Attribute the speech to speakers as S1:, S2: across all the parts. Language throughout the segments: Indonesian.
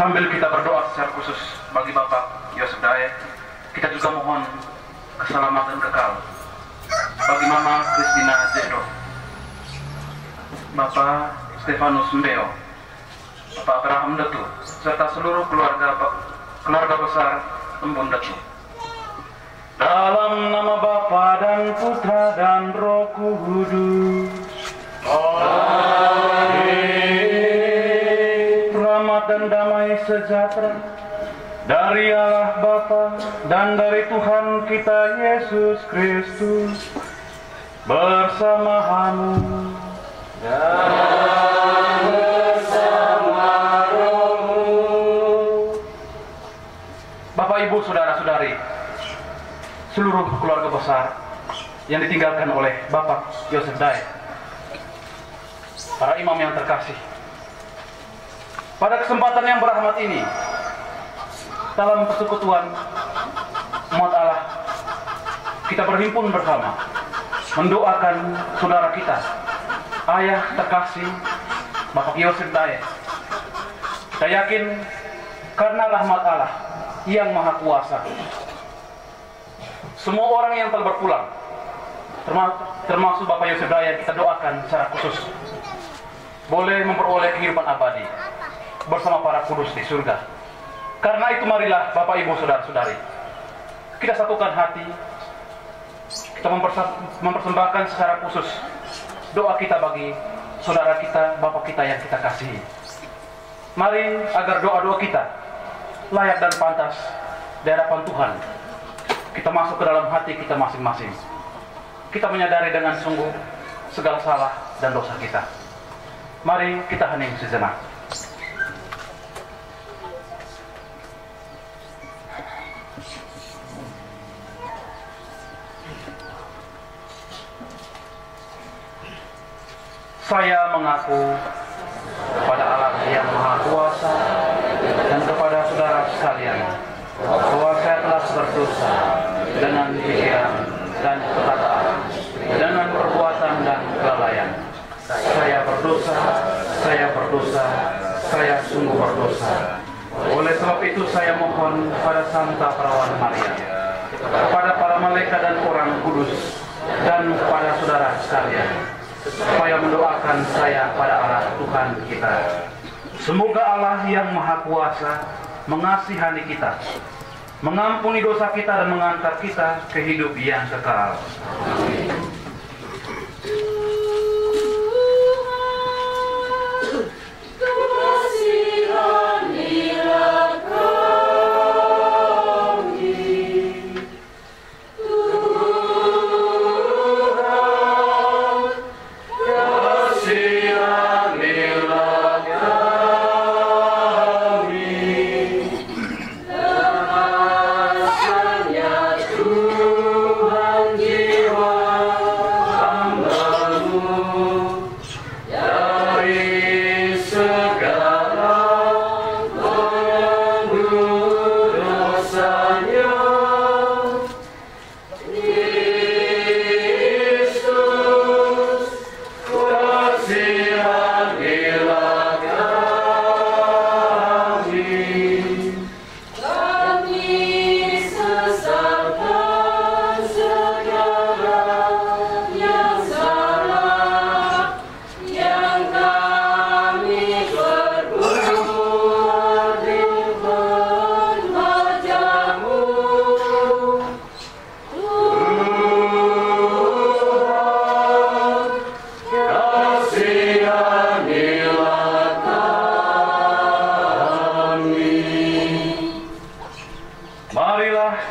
S1: Sambil kita berdoa secara khusus bagi Bapak Yosef Dae, kita juga mohon keselamatan kekal bagi Mama Christina Jedo, Bapak Stefanus Mbeo, Bapak Abraham Detu, serta seluruh keluarga besar Embun Detu. Dalam nama Bapa dan Putra dan Roh Kudus. Amin. Rahmat dan damai sejahtera dari Allah Bapa dan dari Tuhan kita Yesus Kristus bersama-mu dan bersama rohmu. Bapak, Ibu, saudara-saudari, seluruh keluarga besar yang ditinggalkan oleh Bapak Yosef Dae, para imam yang terkasih, pada kesempatan yang berahmat ini, dalam persekutuan umat Allah, kita berhimpun bersama mendoakan saudara kita, ayah terkasih Bapak Yosef Dae. Kita yakin karena rahmat Allah yang Maha Kuasa, semua orang yang telah berpulang, termasuk Bapak Yosef Dae, yang kita doakan secara khusus, boleh memperoleh kehidupan abadi bersama para kudus di surga. Karena itu marilah Bapak, Ibu, saudara-saudari, kita satukan hati, kita mempersembahkan secara khusus doa kita bagi saudara kita, Bapak kita yang kita kasihi. Mari agar doa-doa kita layak dan pantas di hadapan Tuhan. Kita masuk ke dalam hati kita masing-masing. Kita menyadari dengan sungguh segala salah dan dosa kita. Mari kita hening sejenak. Saya mengaku kepada Allah yang Maha Kuasa dan kepada saudara sekalian bahwa saya telah berdosa dengan pikiran dan perkataan, dengan perbuatan dan kelalaian. Saya berdosa, saya sungguh berdosa. Oleh sebab itu saya mohon pada Santa Perawan Maria, kepada para malaikat dan orang kudus, dan kepada saudara sekalian, supaya mendoakan saya pada Allah Tuhan kita. Semoga Allah yang Maha Kuasa mengasihani kita, mengampuni dosa kita, dan mengangkat kita ke hidup yang kekal.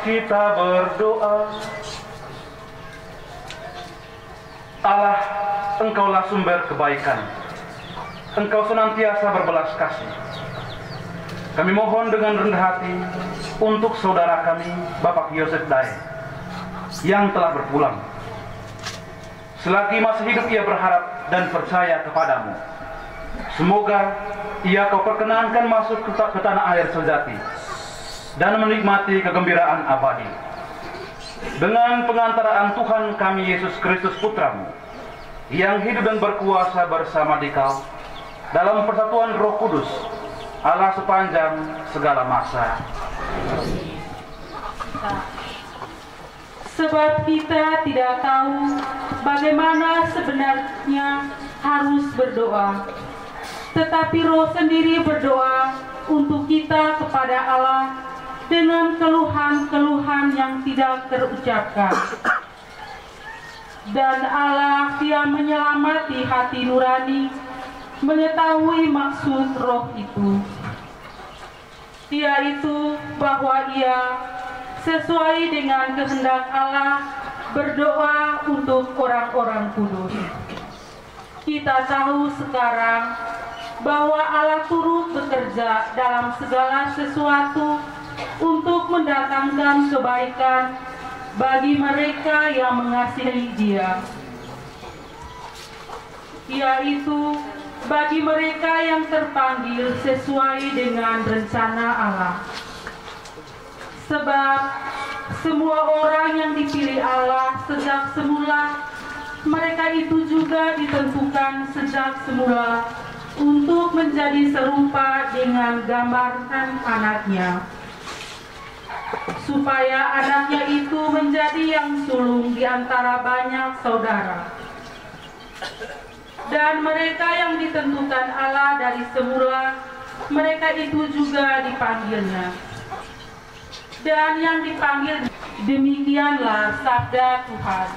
S1: Kita berdoa. Allah, Engkaulah sumber kebaikan. Engkau senantiasa berbelas kasih. Kami mohon dengan rendah hati untuk saudara kami, Bapak Yosef Dae, yang telah berpulang. Selagi masih hidup, ia berharap dan percaya kepadamu. Semoga ia kau perkenankan masuk ke tanah air sejati dan menikmati kegembiraan abadi. Dengan pengantaraan Tuhan kami Yesus Kristus Putramu, yang hidup dan berkuasa bersama Dikau dalam persatuan Roh Kudus, Allah sepanjang segala masa.
S2: Sebab kita tidak tahu bagaimana sebenarnya harus berdoa, tetapi Roh sendiri berdoa untuk kita kepada Allah dengan keluhan-keluhan yang tidak terucapkan. Dan Allah yang menyelamati hati nurani mengetahui maksud Roh itu, yaitu bahwa ia sesuai dengan kehendak Allah berdoa untuk orang-orang kudus. Kita tahu sekarang bahwa Allah turut bekerja dalam segala sesuatu untuk mendatangkan kebaikan bagi mereka yang mengasihi Dia, yaitu bagi mereka yang terpanggil sesuai dengan rencana Allah. Sebab semua orang yang dipilih Allah sejak semula, mereka itu juga ditentukan sejak semula untuk menjadi serupa dengan gambaran anaknya, supaya anaknya itu menjadi yang sulung di antara banyak saudara. Dan mereka yang ditentukan Allah dari semula, mereka itu juga dipanggilnya. Dan yang dipanggil, demikianlah sabda Tuhan.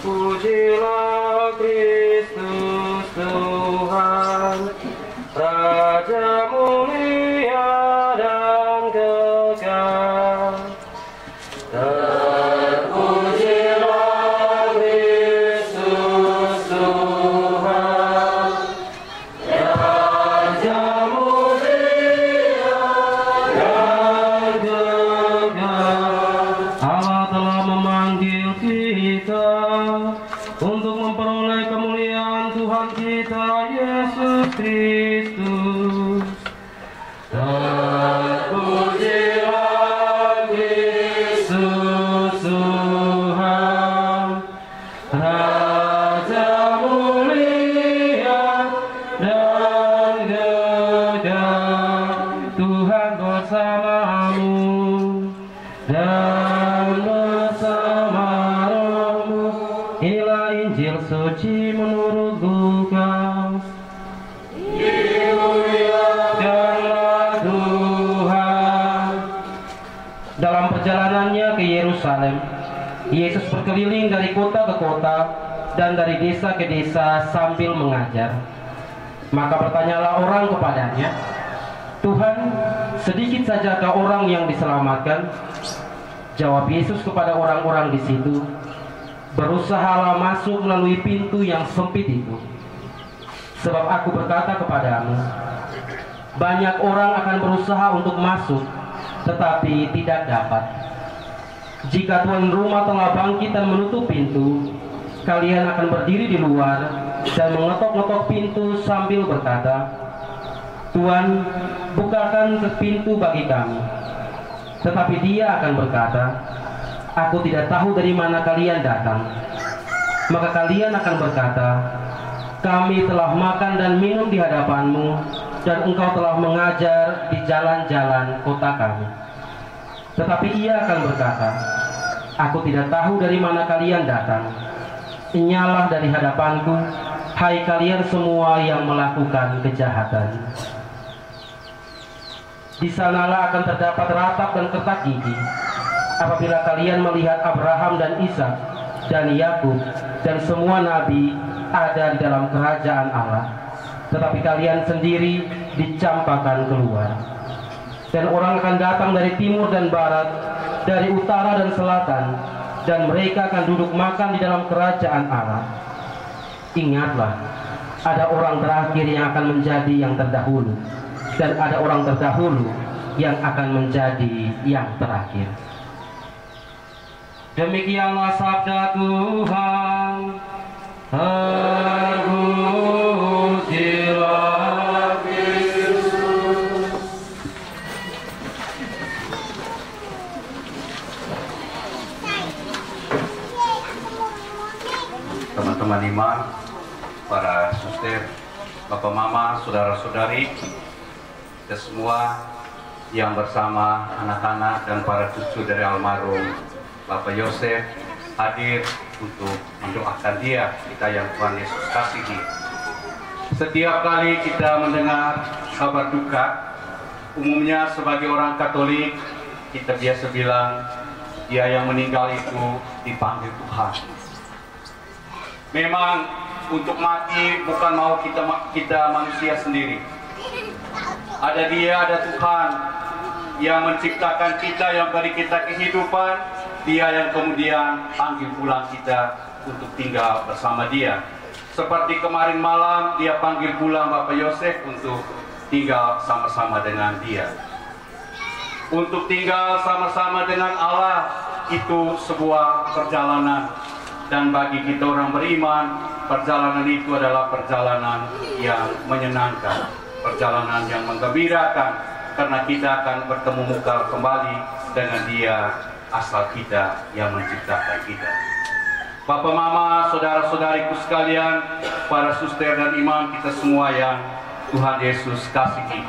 S3: Terpujilah Kristus Tuhan, Raja mulia dan kekal. Terpujilah Kristus Tuhan, Raja mulia dan kekal. Allah telah memanggil kita untuk memperoleh kemuliaan Tuhan kita Yesus Kristus. Terpujilah Kristus Tuhan, Raja mulia dan kekal. Tuhan bersamamu dan bersama rohmu. Inilah Injil suci menurut Lukas. Dimuliakanlah Tuhan. Dalam perjalanannya ke Yerusalem, Yesus berkeliling dari kota ke kota dan dari desa ke desa sambil mengajar. Maka bertanyalah orang kepadanya, "Tuhan, sedikit sajakah orang yang diselamatkan?" Jawab Yesus kepada orang-orang di situ, "Berusahalah masuk melalui pintu yang sempit itu. Sebab aku berkata kepadamu, banyak orang akan berusaha untuk masuk, tetapi tidak dapat. Jika tuan rumah telah bangkit dan menutup pintu, kalian akan berdiri di luar dan mengetok-ngetok pintu sambil berkata, 'Tuan, bukakan pintu bagi kami.' Tetapi dia akan berkata, 'Aku tidak tahu dari mana kalian datang.' maka kalian akan berkata, kami telah makan dan minum di hadapanmu, dan engkau telah mengajar di jalan-jalan kota kami. Tetapi ia akan berkata, aku tidak tahu dari mana kalian datang. Inyalah dari hadapanku, hai kalian semua yang melakukan kejahatan. Di sanalah akan terdapat ratap dan ketak gigi, apabila kalian melihat Abraham dan Ishak dan Yakub dan semua nabi ada di dalam kerajaan Allah, tetapi kalian sendiri dicampakkan keluar. Dan orang akan datang dari timur dan barat, dari utara dan selatan, dan mereka akan duduk makan di dalam kerajaan Allah. Ingatlah, ada orang terakhir yang akan menjadi yang terdahulu, dan ada orang terdahulu yang akan menjadi yang terakhir. Demikianlah sabda Tuhan. Terpujilah Kristus.
S1: Teman-teman iman, para suster, bapak mama, saudara-saudari, kita semua yang bersama anak-anak dan para cucu dari almarhum Bapak Yosef hadir untuk mendoakan dia, kita yang Tuhan Yesus kasihi. Setiap kali kita mendengar kabar duka, umumnya sebagai orang Katolik, kita biasa bilang, dia yang meninggal itu dipanggil Tuhan. Memang untuk mati bukan mau kita manusia sendiri. Ada dia, ada Tuhan yang menciptakan kita, yang beri kita kehidupan. Dia yang kemudian panggil pulang kita untuk tinggal bersama dia. Seperti kemarin malam dia panggil pulang Bapak Yosef untuk tinggal sama-sama dengan dia. Untuk tinggal sama-sama dengan Allah itu sebuah perjalanan. Dan bagi kita orang beriman, perjalanan itu adalah perjalanan yang menyenangkan, perjalanan yang menggembirakan, karena kita akan bertemu muka kembali dengan dia, asal kita yang menciptakan kita. Bapak mama, saudara-saudariku sekalian, para suster dan imam kita semua yang Tuhan Yesus kasihi.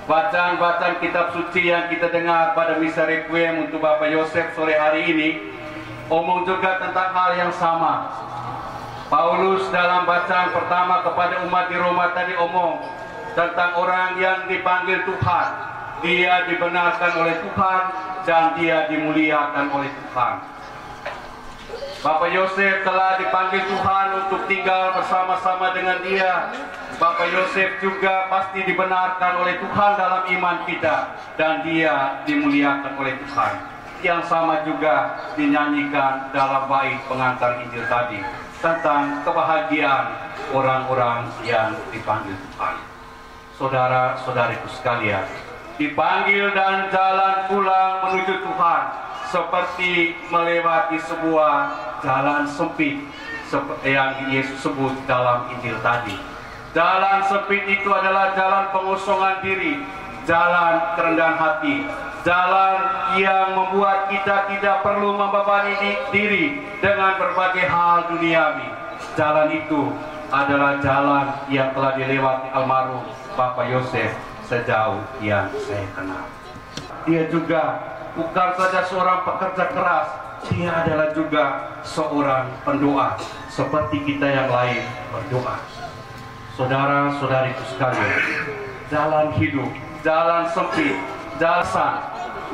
S1: Bacaan-bacaan kitab suci yang kita dengar pada misa requiem untuk Bapak Yosef sore hari ini omong juga tentang hal yang sama. Paulus dalam bacaan pertama kepada umat di Roma tadi omong tentang orang yang dipanggil Tuhan. Dia dibenarkan oleh Tuhan dan dia dimuliakan oleh Tuhan. Bapak Yosef telah dipanggil Tuhan untuk tinggal bersama-sama dengan dia. Bapak Yosef juga pasti dibenarkan oleh Tuhan dalam iman kita dan dia dimuliakan oleh Tuhan. Yang sama juga dinyanyikan dalam bait pengantar Injil tadi tentang kebahagiaan orang-orang yang dipanggil Tuhan. Saudara-saudariku sekalian, dipanggil dan jalan pulang menuju Tuhan seperti melewati sebuah jalan sempit seperti yang Yesus sebut dalam Injil tadi. Jalan sempit itu adalah jalan pengosongan diri, jalan kerendahan hati, jalan yang membuat kita tidak perlu membebani diri dengan berbagai hal duniawi. Jalan itu adalah jalan yang telah dilewati almarhum Bapak Yosef sejauh yang saya kenal. Dia juga bukan saja seorang pekerja keras, dia adalah juga seorang pendoa seperti kita yang lain berdoa. Saudara-saudariku sekalian, jalan hidup, jalan sempit, jalan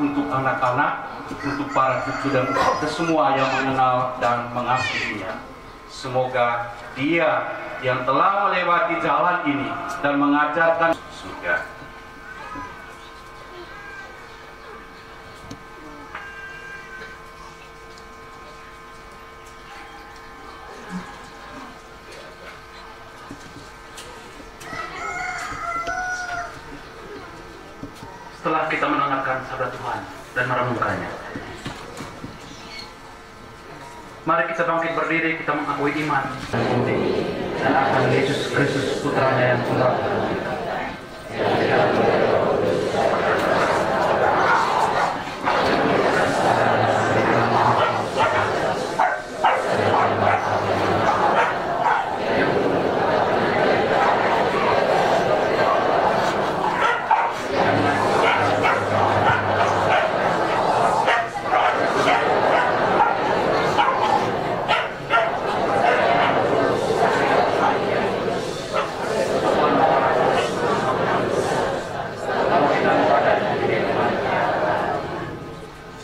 S1: untuk anak-anak, untuk para cucu dan semua yang mengenal dan mengasihinya. Semoga dia yang telah melewati jalan ini dan mengajarkan surga. Setelah kita mendengarkan sabda Tuhan dan merenungkannya, mari kita bangkit berdiri, kita mengakui iman dan akan Yesus Kristus putranya yang tunggal.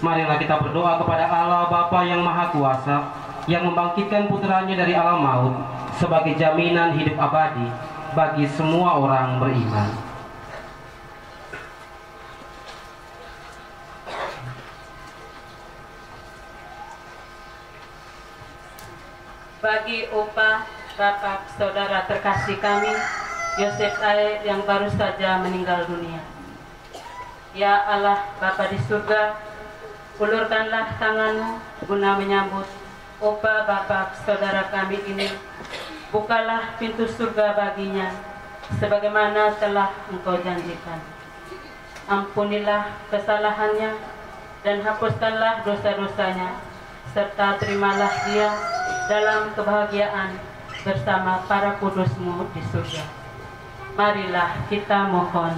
S3: Marilah kita berdoa kepada Allah Bapa yang Maha Kuasa, yang membangkitkan putranya dari alam maut sebagai jaminan hidup abadi bagi semua orang beriman.
S4: Bagi upah Bapak Saudara terkasih kami, Yosef Dae yang baru saja meninggal dunia. Ya Allah, Bapa di surga, ulurkanlah tangan-Mu guna menyambut upah Bapak Saudara kami ini. Bukalah pintu surga baginya, sebagaimana telah Engkau janjikan. Ampunilah kesalahannya dan hapuskanlah dosa-dosanya, serta terimalah dia dalam kebahagiaan bersama para kudus-Mu di surga. Marilah kita mohon.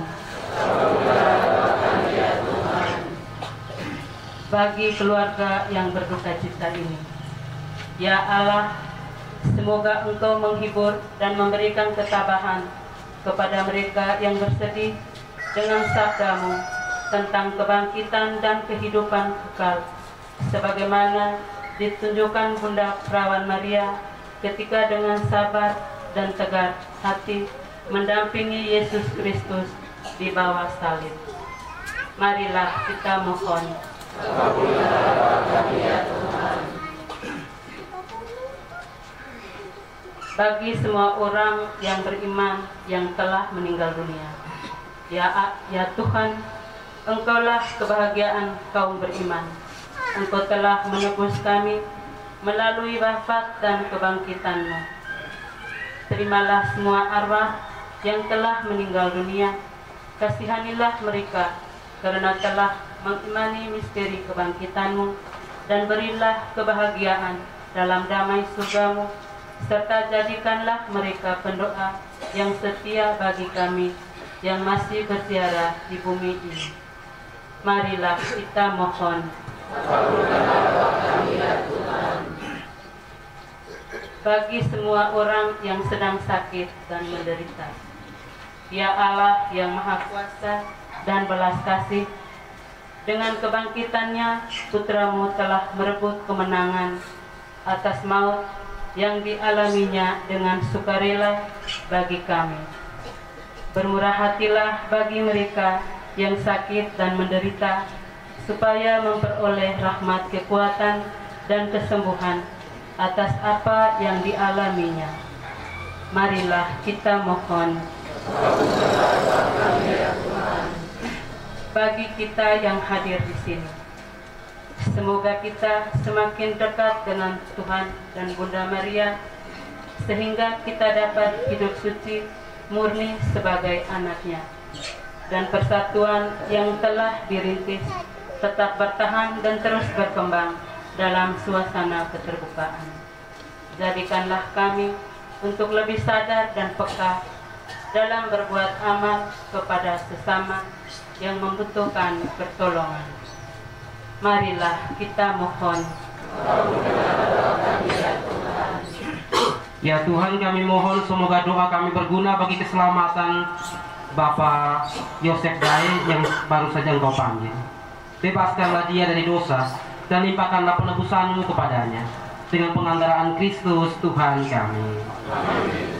S4: Bagi keluarga yang berduka cita ini, ya Allah, semoga Engkau menghibur dan memberikan ketabahan kepada mereka yang bersedih dengan sabda-Mu tentang kebangkitan dan kehidupan kekal, sebagaimana ditunjukkan Bunda Perawan Maria ketika dengan sabar dan tegar hati mendampingi Yesus Kristus di bawah salib. Marilah kita mohon. Bagi semua orang yang beriman yang telah meninggal dunia, ya Tuhan, Engkaulah kebahagiaan kaum beriman. Engkau telah menebus kami melalui wafat dan kebangkitan-Mu. Terimalah semua arwah yang telah meninggal dunia. Kasihanilah mereka karena telah mengimani misteri kebangkitan-Mu, dan berilah kebahagiaan dalam damai surga-Mu, serta jadikanlah mereka pendoa yang setia bagi kami yang masih berziarah di bumi ini. Marilah kita mohon. Bagi semua orang yang sedang sakit dan menderita, ya Allah yang Maha Kuasa dan belas kasih, dengan kebangkitannya Putra-Mu telah merebut kemenangan atas maut yang dialaminya dengan sukarela bagi kami. Bermurah hatilah bagi mereka yang sakit dan menderita, supaya memperoleh rahmat kekuatan dan kesembuhan atas apa yang dialaminya. Marilah kita mohon. Bagi kita yang hadir di sini, semoga kita semakin dekat dengan Tuhan dan Bunda Maria, sehingga kita dapat hidup suci murni sebagai anaknya, dan persatuan yang telah dirintis tetap bertahan dan terus berkembang dalam suasana keterbukaan. Jadikanlah kami untuk lebih sadar dan peka dalam berbuat amal kepada sesama yang membutuhkan pertolongan. Marilah kita mohon.
S3: Ya Tuhan, kami mohon semoga doa kami berguna bagi keselamatan Bapak Yosef Dae yang baru saja Engkau panggil. Bebaskanlah dia dari dosa dan limpahkanlah penebusan-Mu kepadanya dengan penganggaraan Kristus Tuhan kami. Amin.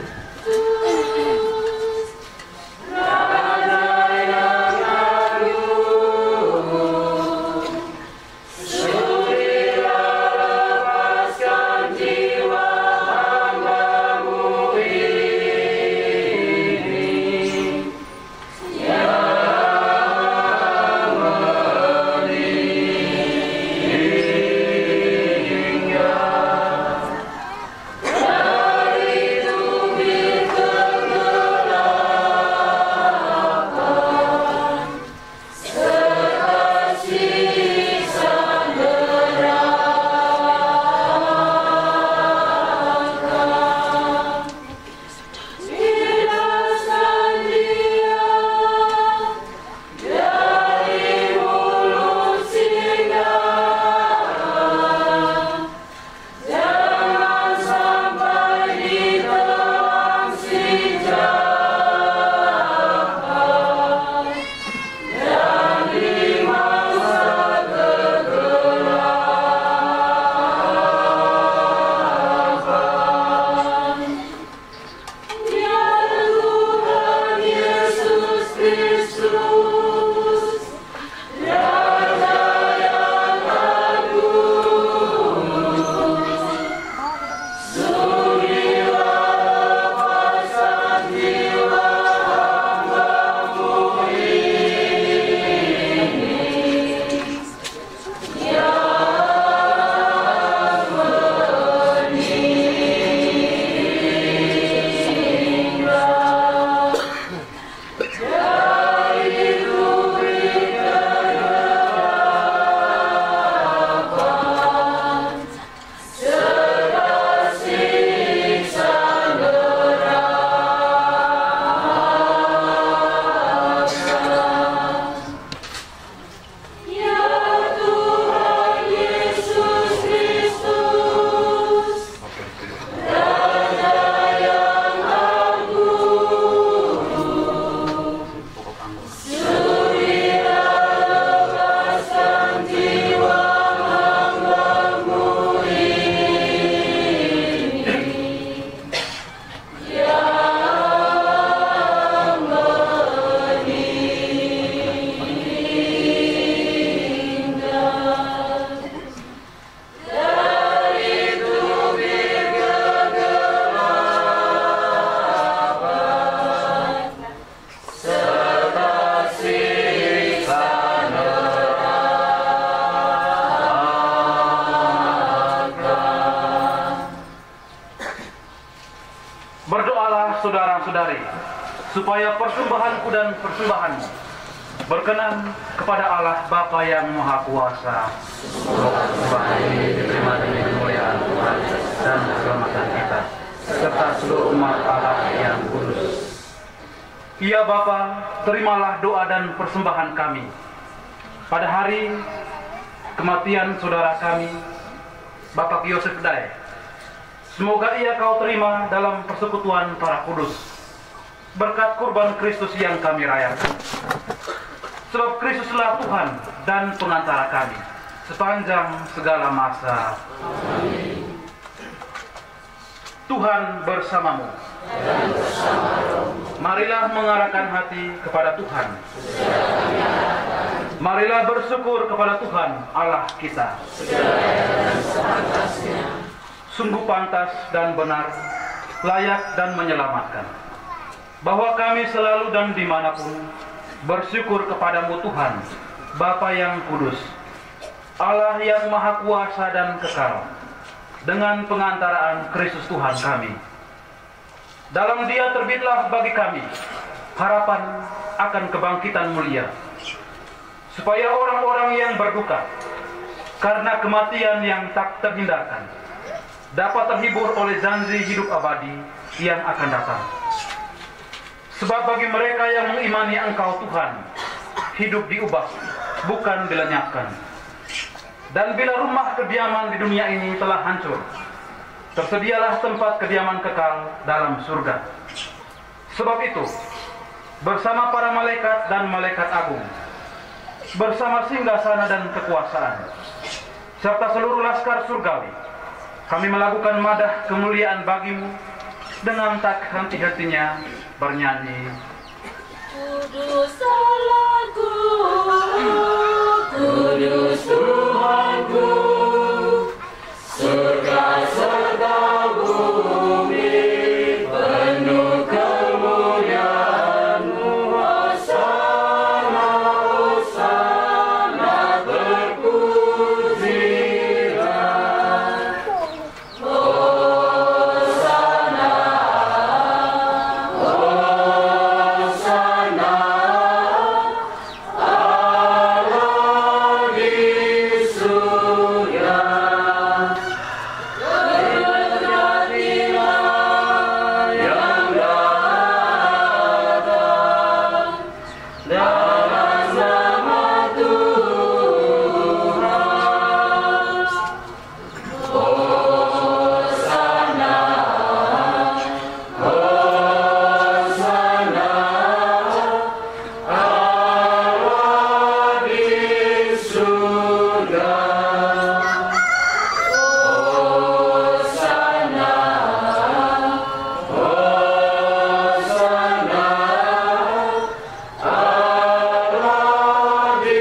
S1: saudara-saudari, supaya persembahanku dan persembahanmu berkenan kepada Allah Bapa yang Maha Kuasa. Semoga ini diterima demi kemuliaan Tuhan dan keselamatan kita, serta seluruh umat Allah yang kudus. Ya Bapa, terimalah doa dan persembahan kami pada hari kematian saudara kami, Bapak Yosef Dae. Semoga ia kau terima dalam persekutuan para kudus, berkat kurban Kristus yang kami rayakan. Sebab Kristuslah Tuhan dan pengantara kami sepanjang segala masa. Amin. Tuhan bersamamu. Marilah mengarahkan hati kepada Tuhan. Marilah bersyukur kepada Tuhan Allah kita. Sungguh pantas dan benar, layak dan menyelamatkan, bahwa kami selalu dan dimanapun bersyukur kepadamu Tuhan, Bapa yang kudus, Allah yang maha kuasa dan kekal, dengan pengantaraan Kristus Tuhan kami. Dalam Dia terbitlah bagi kami harapan akan kebangkitan mulia, supaya orang-orang yang berduka karena kematian yang tak terhindarkan dapat terhibur oleh janji hidup abadi yang akan datang. Sebab bagi mereka yang mengimani Engkau Tuhan, hidup diubah, bukan dilenyapkan. Dan bila rumah kediaman di dunia ini telah hancur, tersedialah tempat kediaman kekal dalam surga. Sebab itu, bersama para malaikat dan malaikat agung, bersama singgasana dan kekuasaan, serta seluruh laskar surgawi, kami melakukan madah kemuliaan bagimu dengan tak henti-hentinya bernyanyi.
S5: Kudus Allahku, kudus Tuhanku, surga-surga bumi penuh kemuliaan-Mu. Hosana, Hosana, berpujilah. Hosana, Hosana, Allah di surga. Berkatilah yang datang dalam nama Tuhan. Hosana, Hosana, Allah di surga. Hosana, Hosana, Allah di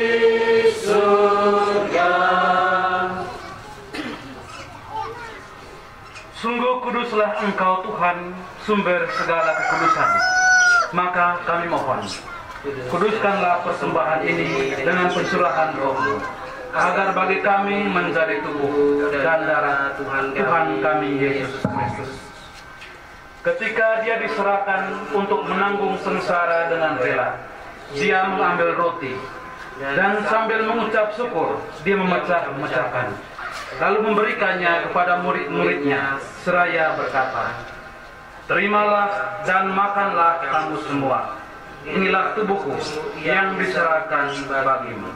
S5: surga.
S1: Sungguh kuduslah Engkau Tuhan, sumber segala kekudusan. Maka kami mohon, kuduskanlah persembahan ini dengan pencurahan Roh-Mu, agar bagi kami menjadi tubuh dan darah Tuhan kami Yesus Kristus. Ketika Dia diserahkan untuk menanggung sengsara dengan rela, Dia mengambil roti, dan sambil mengucap syukur, Dia memecah-mecahkan, lalu memberikannya kepada murid-muridnya, seraya berkata, "Terimalah dan makanlah kamu semua. Inilah tubuhku yang diserahkan bagimu."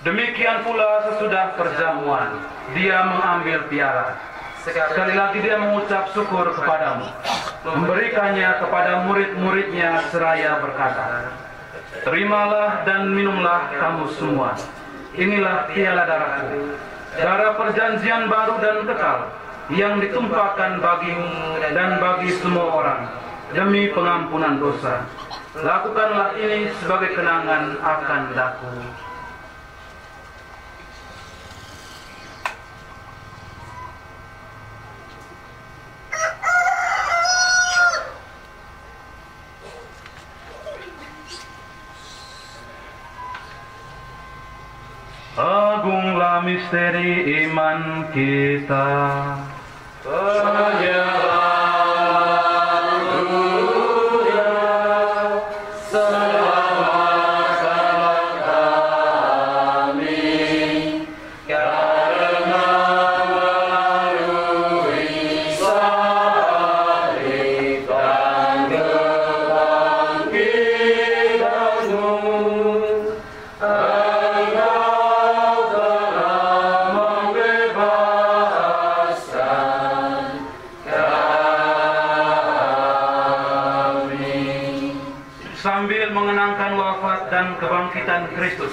S1: Demikian pula sesudah perjamuan, Dia mengambil piala. Sekali lagi Dia mengucap syukur kepadamu, memberikannya kepada murid-muridnya seraya berkata, "Terimalah dan minumlah kamu semua. Inilah piala darahku, darah perjanjian baru dan kekal, yang ditumpahkan bagimu dan bagi semua orang, demi pengampunan dosa. Lakukanlah ini sebagai kenangan akan daku." Inilah misteri iman kita.
S3: Sambil mengenangkan wafat dan kebangkitan Kristus,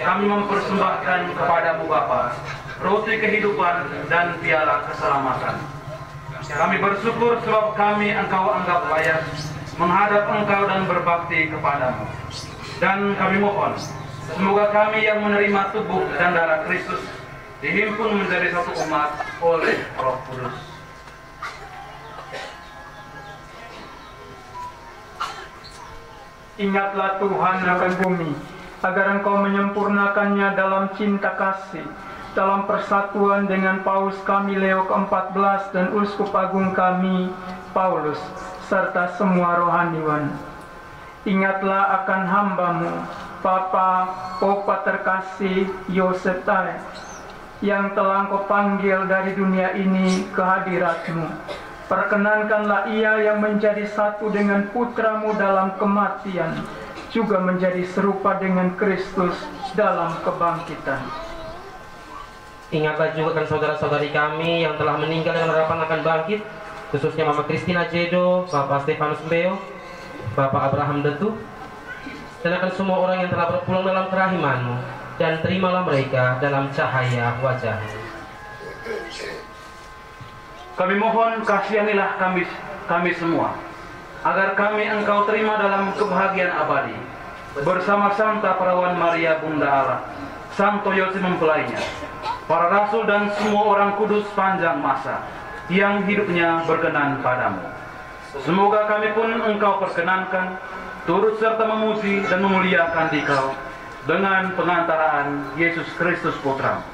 S3: kami mempersembahkan kepadamu Bapa roti kehidupan dan piala keselamatan. Kami bersyukur sebab kami Engkau anggap layak menghadap Engkau dan berbakti kepadamu. Dan kami mohon, semoga kami yang menerima tubuh dan darah Kristus dihimpun menjadi satu umat oleh Roh Kudus.
S6: Ingatlah Tuhan akan bumi, agar Engkau menyempurnakannya dalam cinta kasih, dalam persatuan dengan Paus kami Leo ke-14 dan Uskup Agung kami, Paulus, serta semua rohaniwan. Ingatlah akan hamba-Mu, Papa Popa terkasih Yosef Tae, yang telah Engkau panggil dari dunia ini ke hadirat-Mu. Perkenankanlah ia yang menjadi satu dengan putra-Mu dalam kematian, juga menjadi serupa dengan Kristus dalam kebangkitan.
S3: Ingatlah juga kan saudara-saudari kami yang telah meninggal dengan harapan akan bangkit, khususnya Mama Christina Jedo, Bapak Stefanus Mbeo, Bapak Abraham Detu, dan akan semua orang yang telah berpulang dalam kerahiman-Mu, dan terimalah mereka dalam cahaya wajah-Mu.
S1: Kami mohon kasihanilah kami semua, agar kami Engkau terima dalam kebahagiaan abadi, bersama Santa Perawan Maria Bunda Allah, Santo Yosef mempelainya, para rasul dan semua orang kudus panjang masa, yang hidupnya berkenan padamu. Semoga kami pun Engkau perkenankan, turut serta memuji dan memuliakan Dikau, dengan pengantaraan Yesus Kristus Putra-Mu.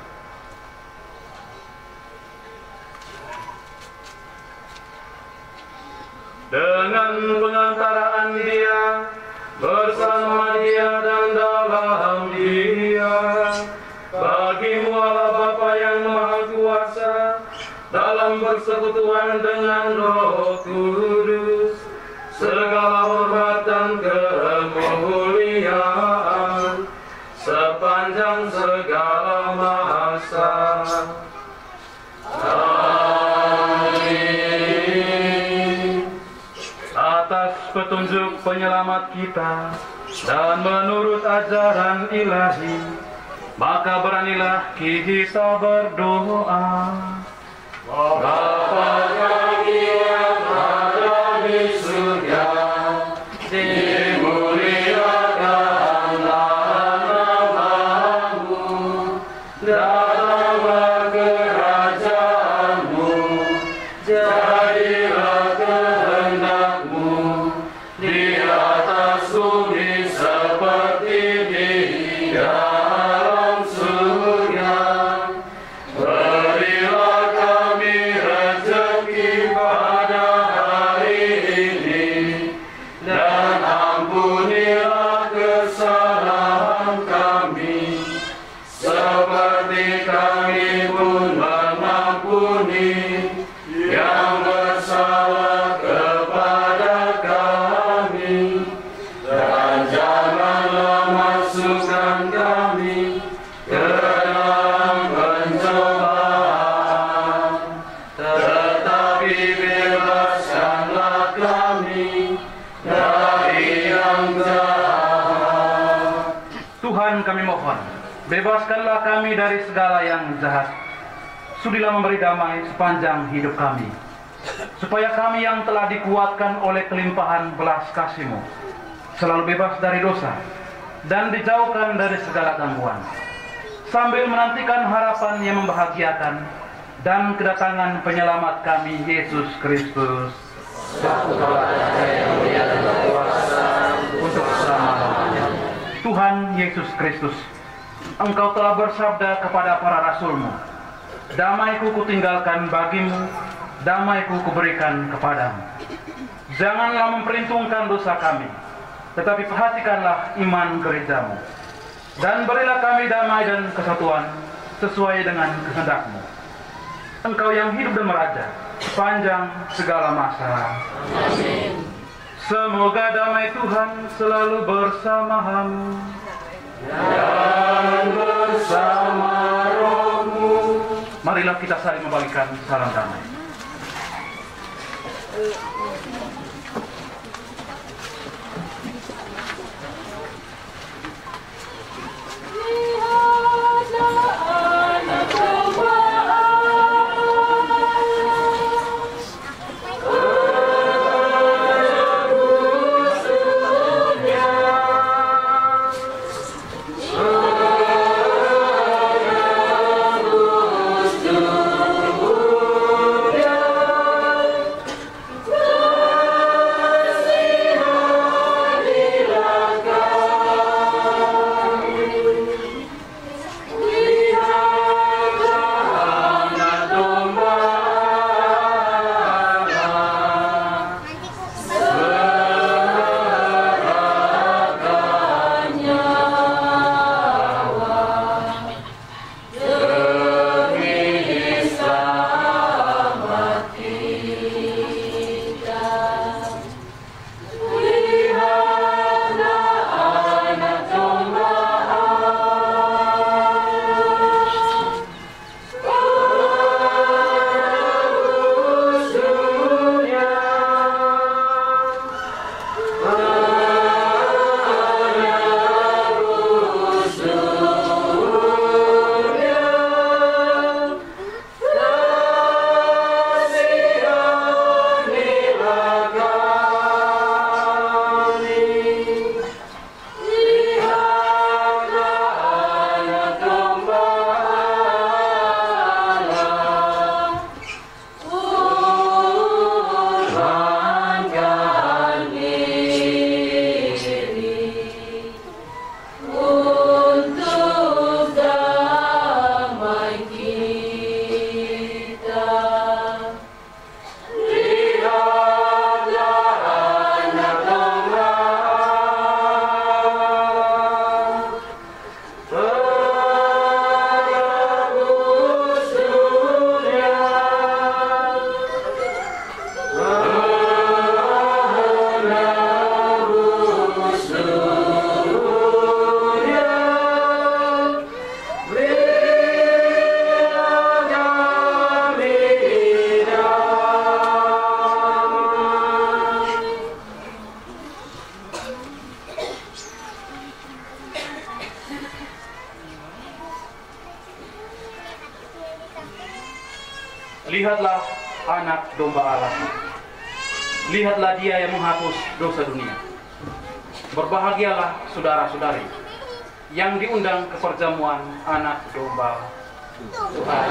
S1: Dengan pengantaraan Dia, bersama Dia dan dalam Dia, bagi-Mu Allah Bapa yang Maha Kuasa, dalam persekutuan dengan Roh Kudus, segala hormat dan kemuliaan sepanjang segala masa. Atas petunjuk penyelamat kita dan menurut ajaran ilahi, maka beranilah kita berdoa. Bapa kami yang ada di surga, dimuliakanlah nama-Mu, datanglah kerajaan-Mu, jadilah kehendak-Mu di atas bumi seperti di dalam surga. Berilah kami rezeki pada hari ini, dan ampunilah kesalahan kami, seperti kami pun mengampuni yang bersalah kepada kami. Dan janganlah masukkan kami ke dalam pencobaan, tetapi bebaskanlah kami dari yang jahat. Tuhan, kami mohon, bebaskanlah kami dari segala yang jahat. Sudilah memberi damai sepanjang hidup kami, supaya kami yang telah dikuatkan oleh kelimpahan belas kasih-Mu selalu bebas dari dosa dan dijauhkan dari segala gangguan, sambil menantikan harapan yang membahagiakan dan kedatangan penyelamat kami, Yesus Kristus. Untuk selama-lamanya. Tuhan Yesus Kristus, Engkau telah bersabda kepada para rasul-Mu, damai-Ku kutinggalkan bagimu, damai-Ku kuberikan kepadamu. Janganlah memperhitungkan dosa kami, tetapi perhatikanlah iman gereja-Mu. Dan berilah kami damai dan kesatuan sesuai dengan kehendak-Mu. Engkau yang hidup dan meraja sepanjang segala masa.
S5: Amin.
S1: Semoga damai Tuhan selalu bersamamu
S5: Dan bersama rohmu.
S1: Marilah kita saling membagikan salam damai. Lihatlah anak domba Allah. Lihatlah dia yang menghapus dosa dunia. Berbahagialah saudara-saudari yang diundang ke perjamuan anak domba Tuhan.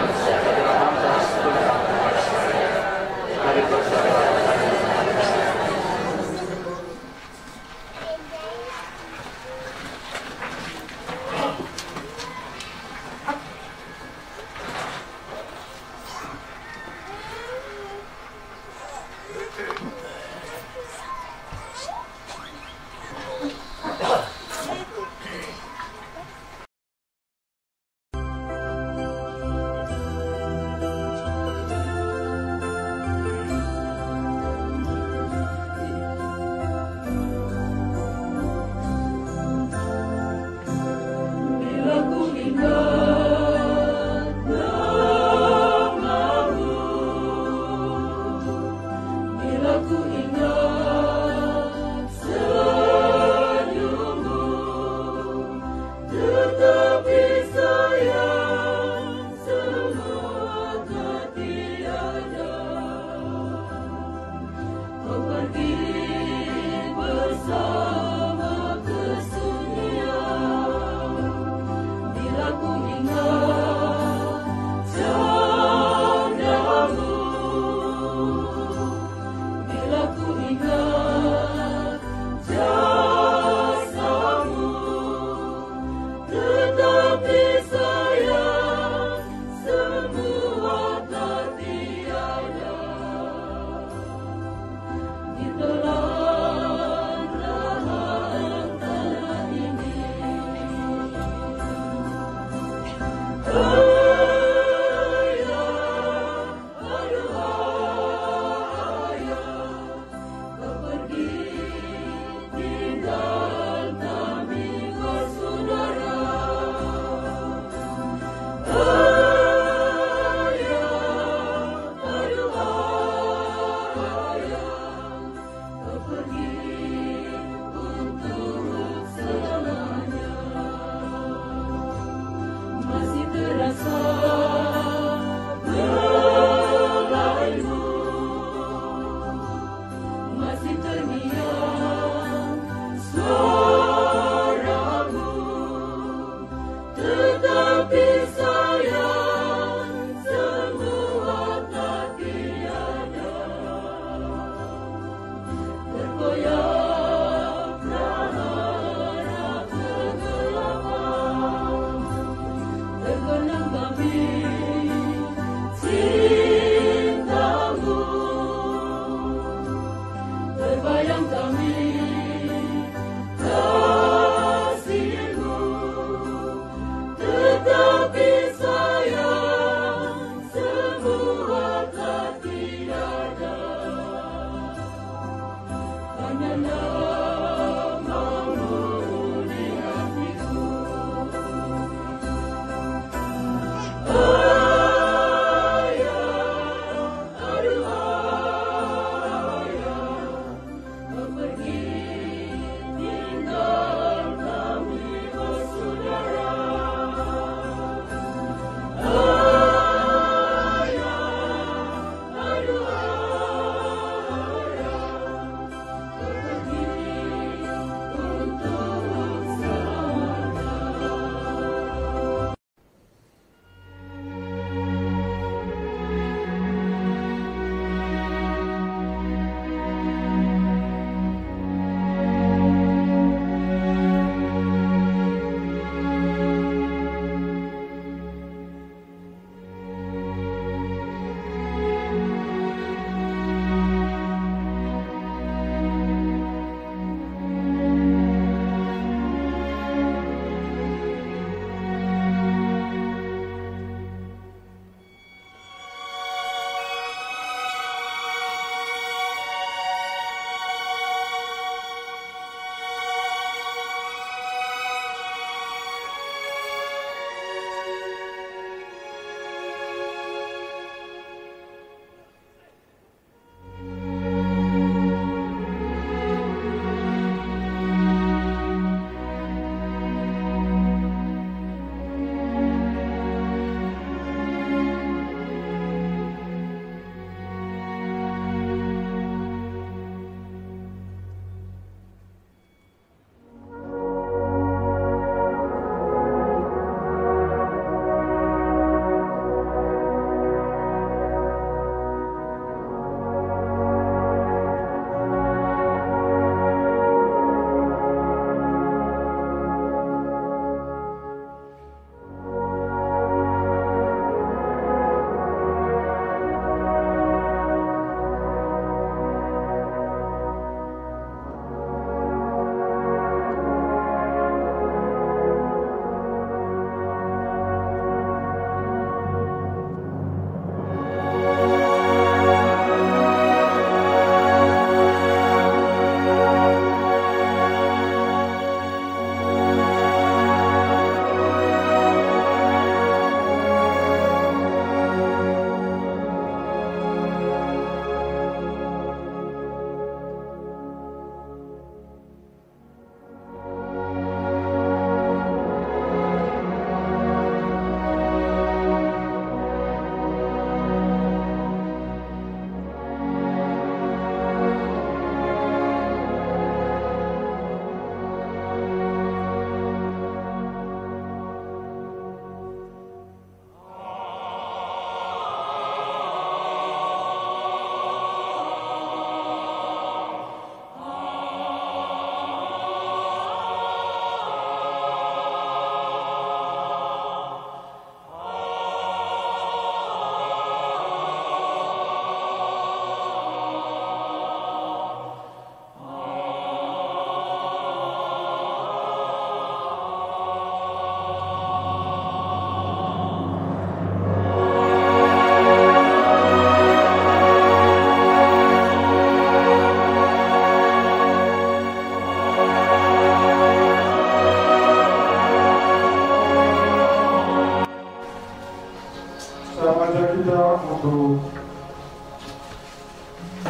S7: untuk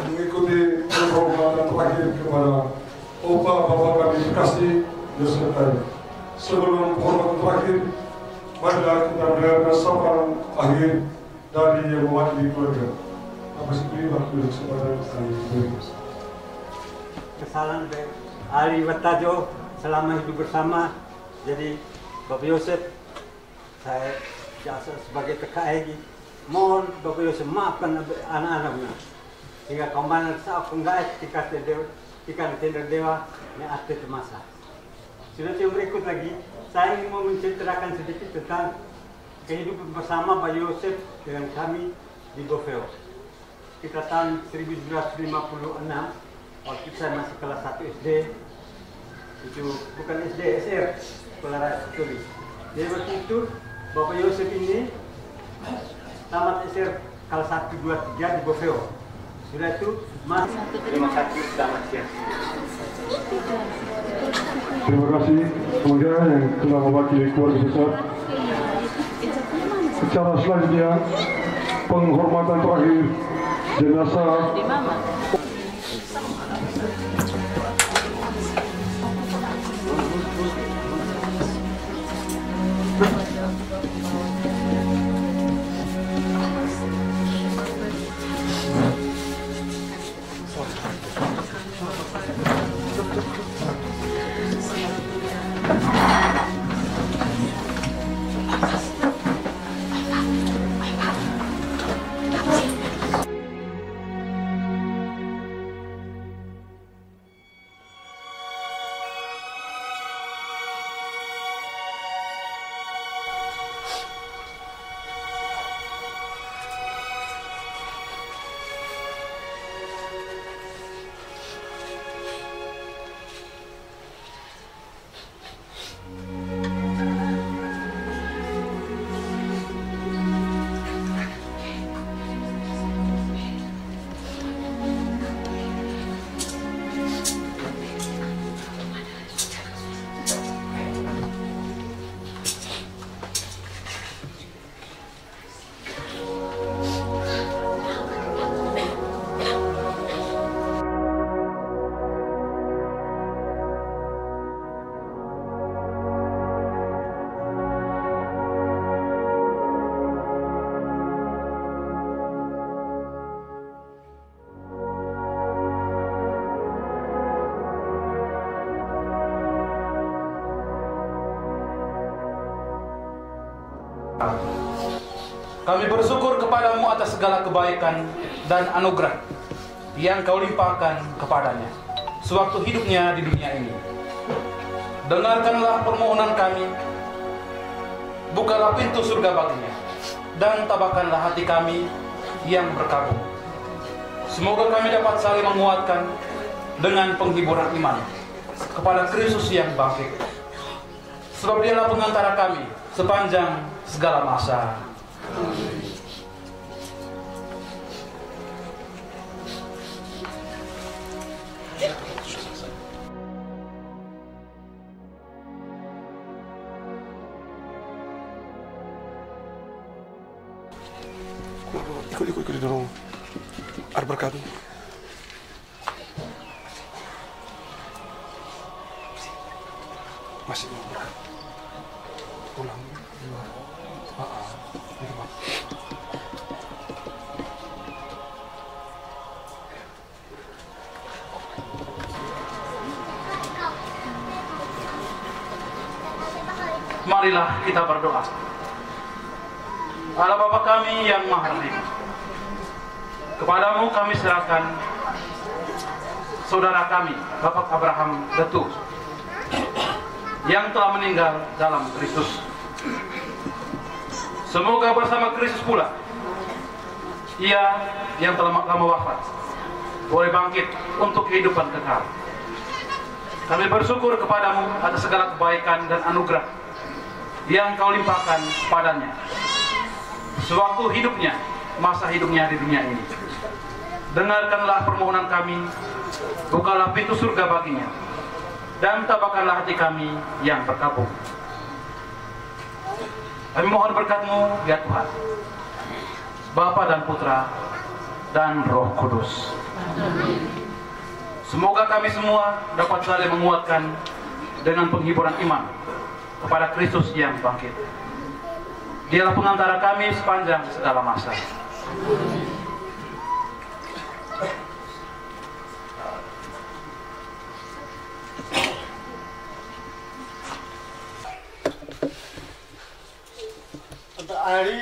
S7: mengikuti penghormatan terakhir kepada Opa Bapak kami kasih disertai. Sebelum penghormatan terakhir, marilah kita mendengarkan sapaan akhir dari yang mewakili keluarga. Apa sih waktu kesempatan kali ini?
S8: Kesalahan Ali Watajo selama hidup bersama. Jadi Bapak Yosef, saya jasa sebagai TKI, mohon Bapak Yosef maafkan anak-anaknya. Hingga kemana saat penggait ketika tender dewa ini arti masa. Sudah yang berikut lagi, saya ingin mau menceritakan sedikit tentang kehidupan bersama Bapak Yosef dengan kami di Bofeo. Kita tahun 1956, waktu saya masih kelas 1 SD, itu bukan SD, SR, Sekolah Rakyat Katolik. Jadi waktu itu Bapak Yosef ini tamat SR kelas 1, 2, 3 di Bofeo. Sudah itu masih 51 tamat siang.
S7: Terima kasih semoga yang telah mewakili keluarga besar. Secara selanjutnya penghormatan terakhir jenazah
S1: Kami bersyukur kepadamu atas segala kebaikan dan anugerah yang kau limpahkan kepadanya sewaktu hidupnya di dunia ini. Dengarkanlah permohonan kami, bukalah pintu surga baginya, dan tabahkanlah hati kami yang berkabung. Semoga kami dapat saling menguatkan dengan penghiburan iman kepada Kristus yang bangkit. Sebab dialah pengantara kami sepanjang segala masa.
S7: Ikut dong. Ada berkat. Masih berkat. Ulang.
S1: Marilah kita berdoa. Allah Bapa kami yang Maha Rahim, kepadamu kami serahkan saudara kami, Bapak Abraham Detu, yang telah meninggal dalam Kristus. Semoga bersama Kristus pula ia yang telah lama wafat boleh bangkit untuk kehidupan kekal. Kami bersyukur kepadamu atas segala kebaikan dan anugerah yang kau limpahkan padanya sewaktu hidupnya, masa hidupnya di dunia ini. Dengarkanlah permohonan kami, bukalah pintu surga baginya, dan tabahkanlah hati kami yang berkabung. Kami mohon berkat-Mu ya Tuhan. Bapa dan Putra, dan Roh Kudus. Semoga kami semua dapat saling menguatkan dengan penghiburan iman kepada Kristus yang bangkit. Dialah pengantara kami sepanjang segala masa.
S9: Ari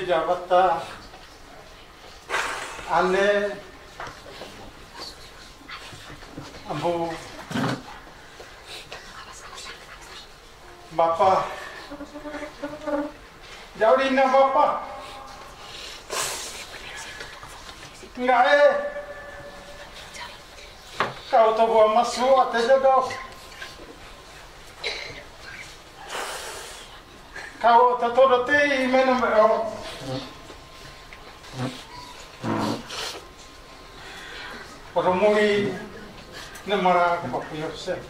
S9: Jabata ane Abu Bapa jauhin na Bapa enggak kau to gua masuk atau jodoh kau tatoroti menum Perumuli nemara Bapak Yosef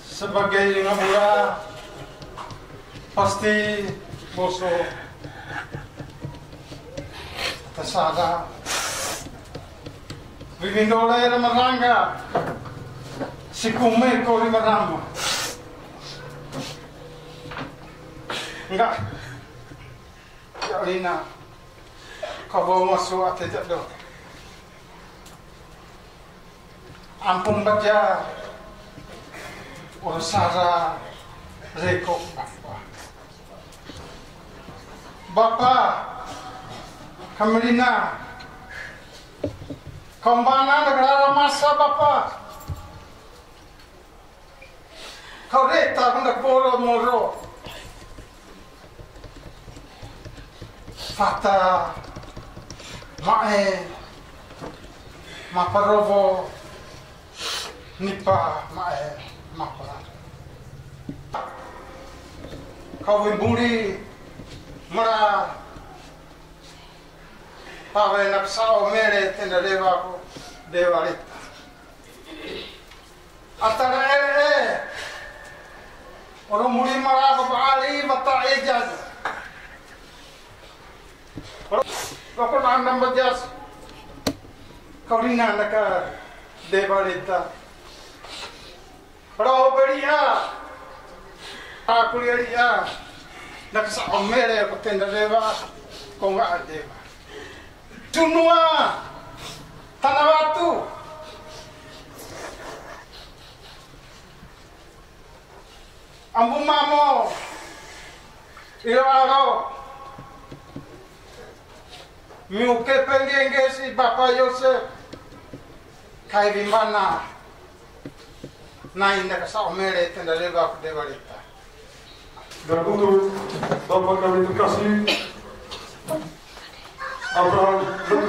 S9: sebagai ngamura pasti boso tasada bibindole merangga si kume ko merangga enggak ya Lina kau bawa masuk atau jatuh ampun baca ursara rekok Bapa kami Lina kau mana negara masa Bapa kau reta hendak moro Fata Mae Maparovo Nipa Mae Mapa Kau buri Mara Pawe naksao mere tenda dewa lita Atara Orang muri mara kabali mata ejaz Kau nandam bajas, kau ringan nak debalita. Kalau beria, aku lihat nak seomere aku tenda deba, kau enggak deba. Junua, tanah batu. Ambu mamo, ilaro. Miuke penggenge si Bapak Yosef kai di mana naik nak saumere tenda leba debalita.
S7: Dan untuk Bapak kami terkasih Abraham Letu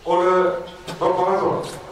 S7: oleh Bapak Hator.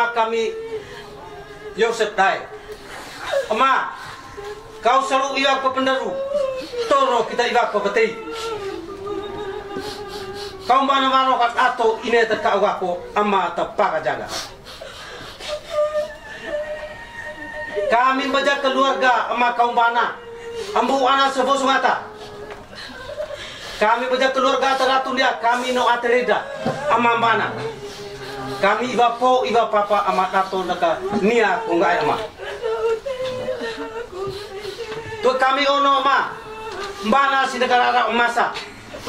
S3: ama kami Yosef Dai. Ama, kau selalu iwak ke pendaru, toro kita iwak ke betei. Kau mana-mana kat atau ini terkau aku ama tepak jaga. Kami baca keluarga ama kaum bana, ambu anak sebos mata. Kami baca keluarga teratu dia, kami no atereda ama bana. Kami iba po iba papa ama tato naka nia kungai ama. Tu kami ono ama bana si negara masa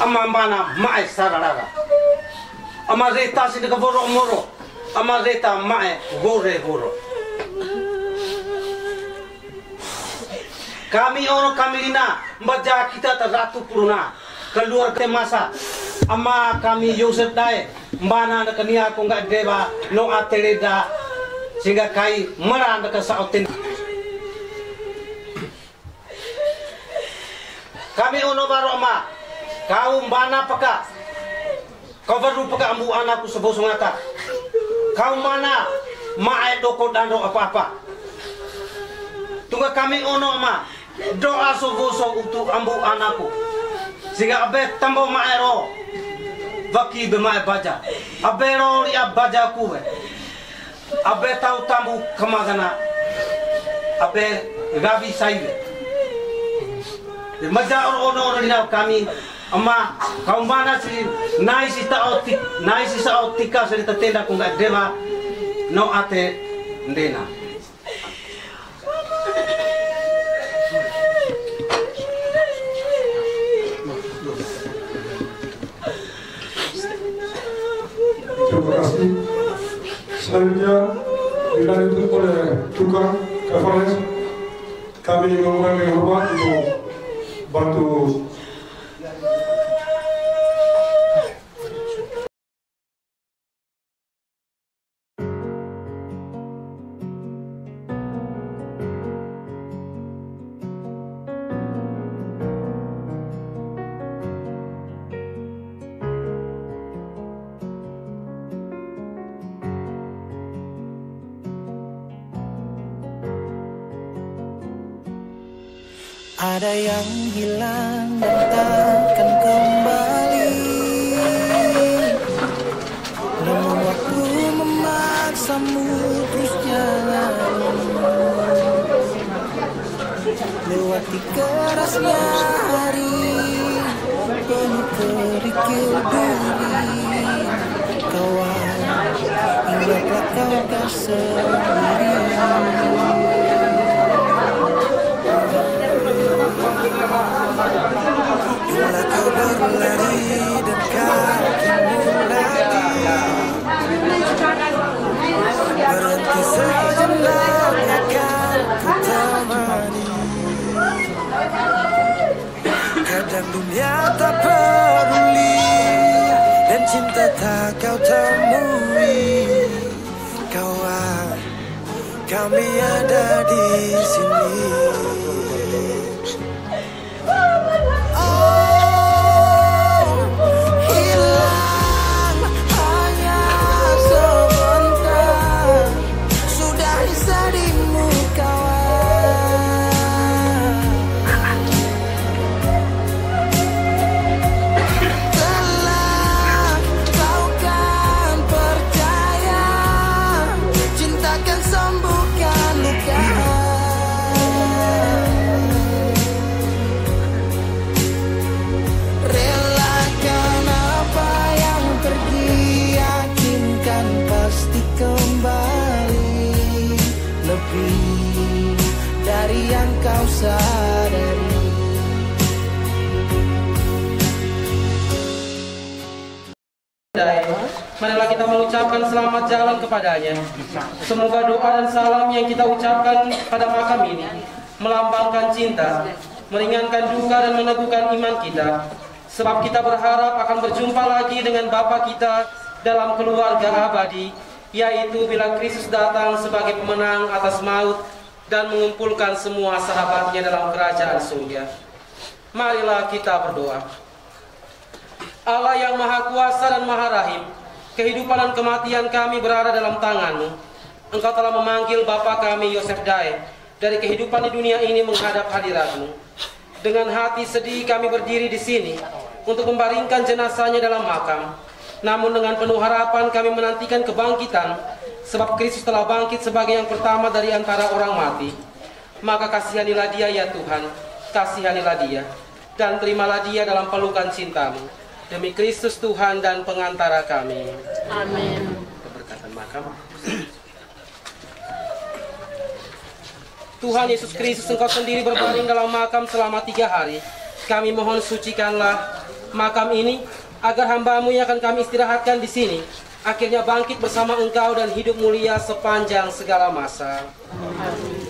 S3: ama bana mai sarara. Ama reta si negara boro moro, ama reta mai gore goro. Kami ono kami lina baca kita teratu puruna keluarga masa ama kami Yosef Dai mbana na kania ko nga deba no ateleda sehingga kai merah na kasautin. Kami ono baro ama kau mbana peka kau baru peka ambu anakku sebos mata kau mana mae doko dando apa-apa. Tunggu kami ono ama doa sogoso untuk ambu anakku sehingga abe tambo maero vaki be mae baja abe ro ria baja ku abe tau tambu kamagana abe gavi saive de maja ono dina kami ama kaum bana si nai si sa otika si tenda ku ngai deva no ate ndena.
S7: Terima kasih. Selanjutnya dilanjutkan oleh tukang Kavalis. Kami mengurangi hormat untuk bantu
S10: Ada yang hilang dan takkan kembali, namun waktu memaksamu terus jalan, lewati kerasnya hari, penuh kerikil duri, kawan, ingatlah kau tak sendirian. Bila kau berlari dan kakimu latih, berhenti sejenak akan ku temani. Kadang dunia tak peduli dan cinta tak kau temui. Kawan, kami ada di sini. Dari yang kau sadari.
S3: Marilah kita mengucapkan selamat jalan kepadanya. Semoga doa dan salam yang kita ucapkan pada makam ini melambangkan cinta, meringankan duka dan meneguhkan iman kita. Sebab kita berharap akan berjumpa lagi dengan Bapa kita dalam keluarga abadi, yaitu bila Kristus datang sebagai pemenang atas maut dan mengumpulkan semua sahabatnya dalam kerajaan surga. Marilah kita berdoa. Allah yang Maha Kuasa dan Maha Rahim, kehidupan dan kematian kami berada dalam tangan-Mu. Engkau telah memanggil Bapa kami Yosef Dae dari kehidupan di dunia ini menghadap hadirat-Mu. Dengan hati sedih kami berdiri di sini untuk membaringkan jenazahnya dalam makam. Namun dengan penuh harapan kami menantikan kebangkitan, sebab Kristus telah bangkit sebagai yang pertama dari antara orang mati. Maka kasihanilah dia ya Tuhan, kasihanilah dia, dan terimalah dia dalam pelukan cinta-Mu. Demi Kristus Tuhan dan pengantara kami.
S4: Amin.
S3: Keberkatan makam. Tuhan Yesus Kristus, Engkau sendiri berbaring dalam makam selama 3 hari. Kami mohon sucikanlah makam ini, agar hamba-Mu yang akan kami istirahatkan di sini akhirnya bangkit bersama Engkau dan hidup mulia sepanjang segala masa. Amin.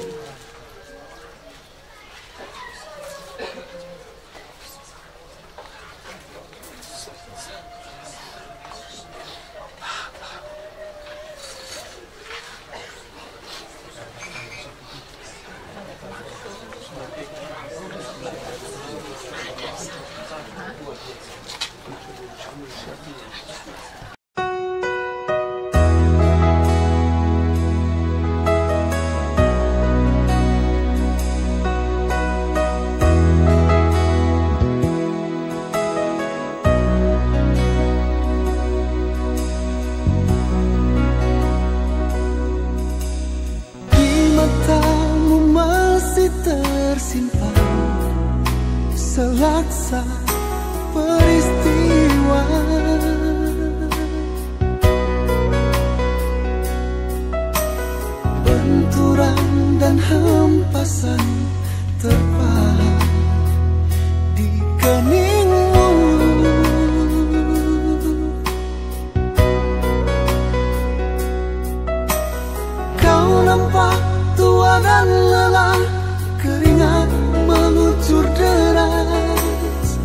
S10: selaksa peristiwa. Benturan dan hempasan terpahat di keningmu. Kau nampak tua dan lelah, keringat mengucur deras,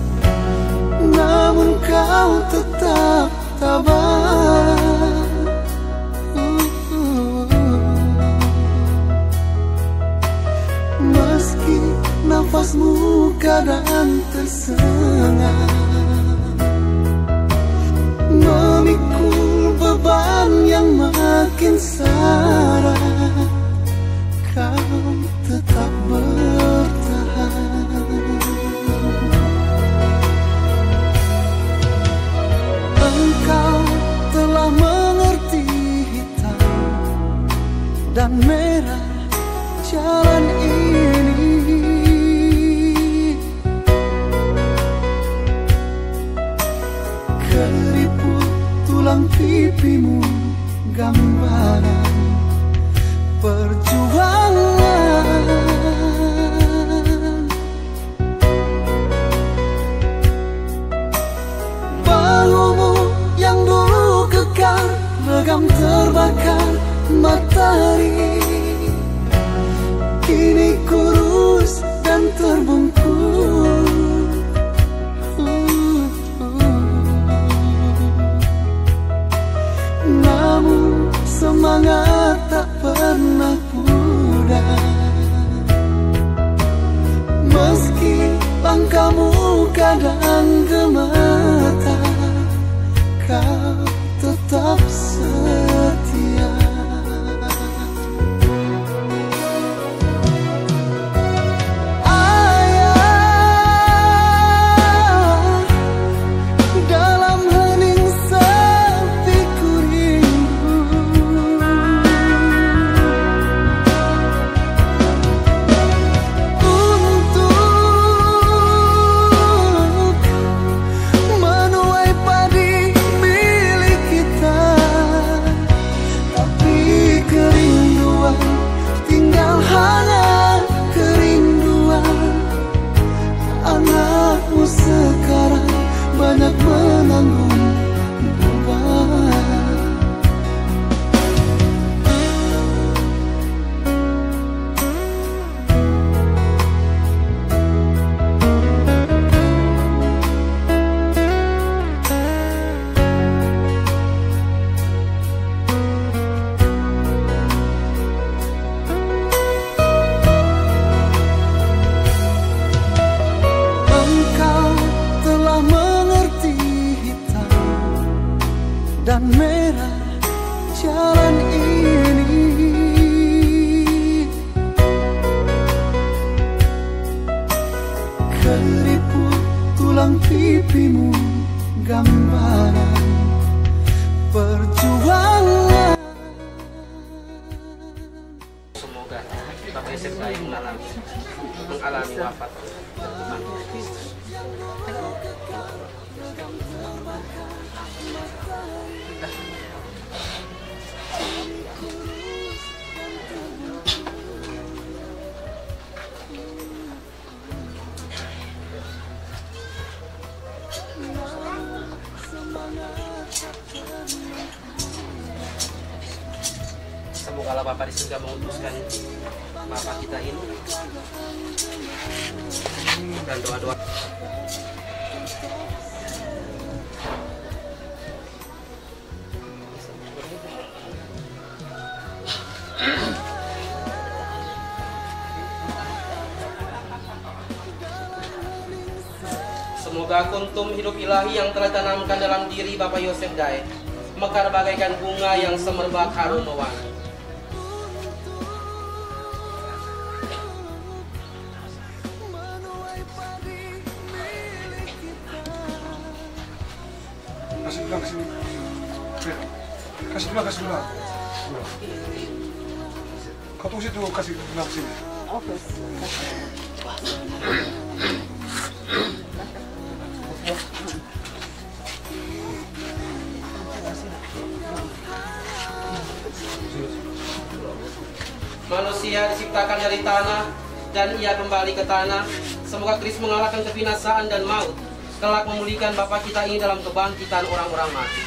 S10: namun kau tetap tabah. Meski nafasmu kadang tersengat, memikul beban yang makin syarat, kau tetap bertahan. Engkau telah mengerti hitam dan merah jalan ini. Keriput tulang pipimu gambaran perjuangan. Bahumu yang dulu kekar, legam terbakar matahari, kini kurus dan terbungkuk. Namun semangat
S3: juga Bapak Yosef Dae mengalami wafat. Semoga Bapak di surga mengutuskan Bapak kita ini dan doa-doa. Semoga kuntum hidup ilahi yang telah ditanamkan dalam diri Bapak Yosef Dae mekar bagaikan bunga yang semerbak harum mewangi.
S7: Kasih bilang kesini. Kasih bilang, kasih bilang. Kau tunggu situ, kasih bilang kesini. Oke.
S3: Manusia diciptakan dari tanah dan ia kembali ke tanah. Semoga Kristus mengalahkan kebinasaan dan maut, kelak memulihkan Bapa kita ini dalam kebangkitan orang-orang mati.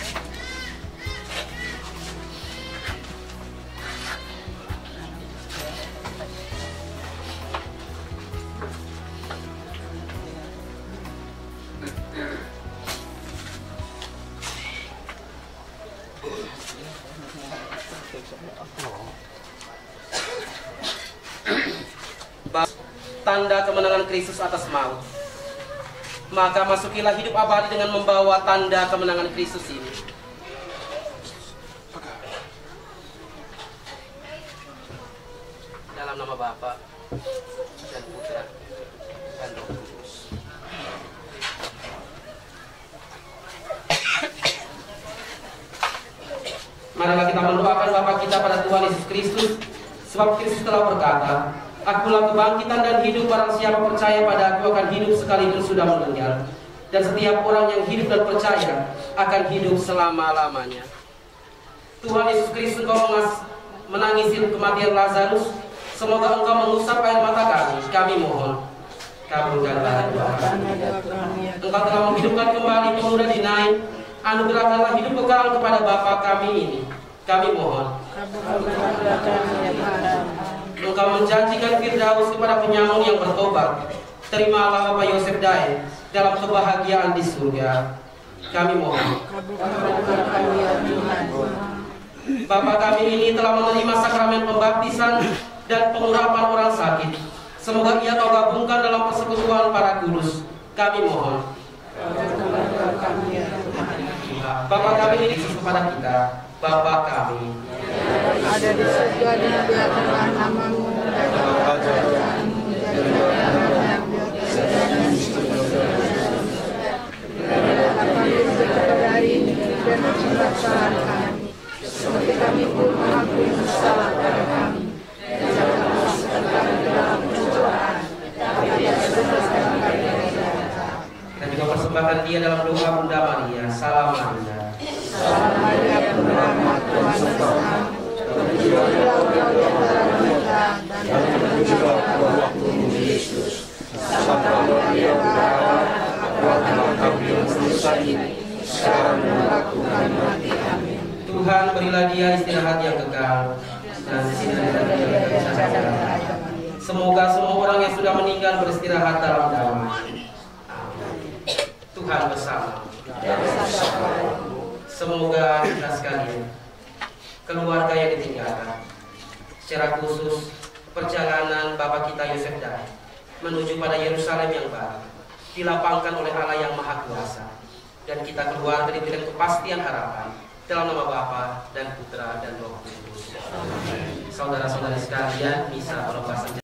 S3: Tanda kemenangan Kristus atas maut. Maka masukilah hidup abadi dengan membawa tanda kemenangan Kristus ini. Dalam nama Bapa dan Putra dan Roh Kudus. Marilah kita mendoakan Bapa kita pada Tuhan Yesus Kristus, sebab Kristus telah berkata, Akulah kebangkitan dan hidup, barang siapa percaya pada aku akan hidup sekalipun sudah meninggal. Dan setiap orang yang hidup dan percaya akan hidup selama-lamanya. Tuhan Yesus Kristus, Engkau menangisi kematian Lazarus. Semoga Engkau mengusap air mata kami mohon. Kabulkanlah doa kami. Engkau telah menghidupkan kembali pemuda di Nain. Anugerahkanlah hidup kekal kepada Bapa kami ini. Kami mohon. Engkau menjanjikan Firdaus kepada penyamun yang bertobat. Terimalah Bapak Yosef Dae dalam kebahagiaan di surga. Kami mohon. Bapak kami ini telah menerima sakramen pembaptisan dan pengurapan orang sakit. Semoga ia kau gabungkan dalam persekutuan para kudus. Kami mohon. Bapak kami ini kepada kita. Bapa kami
S11: ada di surga, dimuliakanlah namamu, dan mencintai kesalahan kami, seperti kami pun mengampuni kesalahan pada kami, dan jangan masukkan kami ke dalam pencobaan, tapi bebaskan kami dari jahat.
S3: Dan juga persembahkan dia dalam doa Bunda Maria. Salam Maria.
S11: Salam Maria, penuh rahmat, Tuhan bersamamu. Berdoalah engkau di antara wanita dan terpujilah buah tubuhmu Yesus. Santa Maria, doakanlah kami yang berdosa ini, sekarang dan waktu kami mati. Amin.
S3: Tuhan, berilah dia istirahat yang kekal dan istirahat yang kekal. Semoga semua orang yang sudah meninggal beristirahat dalam damai. Tuhan bersama. Semoga kita sekalian, keluarga yang ditinggalkan, secara khusus perjalanan Bapak kita Yosef Dae menuju pada Yerusalem yang baru dilapangkan oleh Allah yang Maha Kuasa, dan kita keluarga diberikan kepastian harapan dalam nama Bapa dan Putra dan Roh Kudus. Saudara-saudari sekalian, misa pelepasan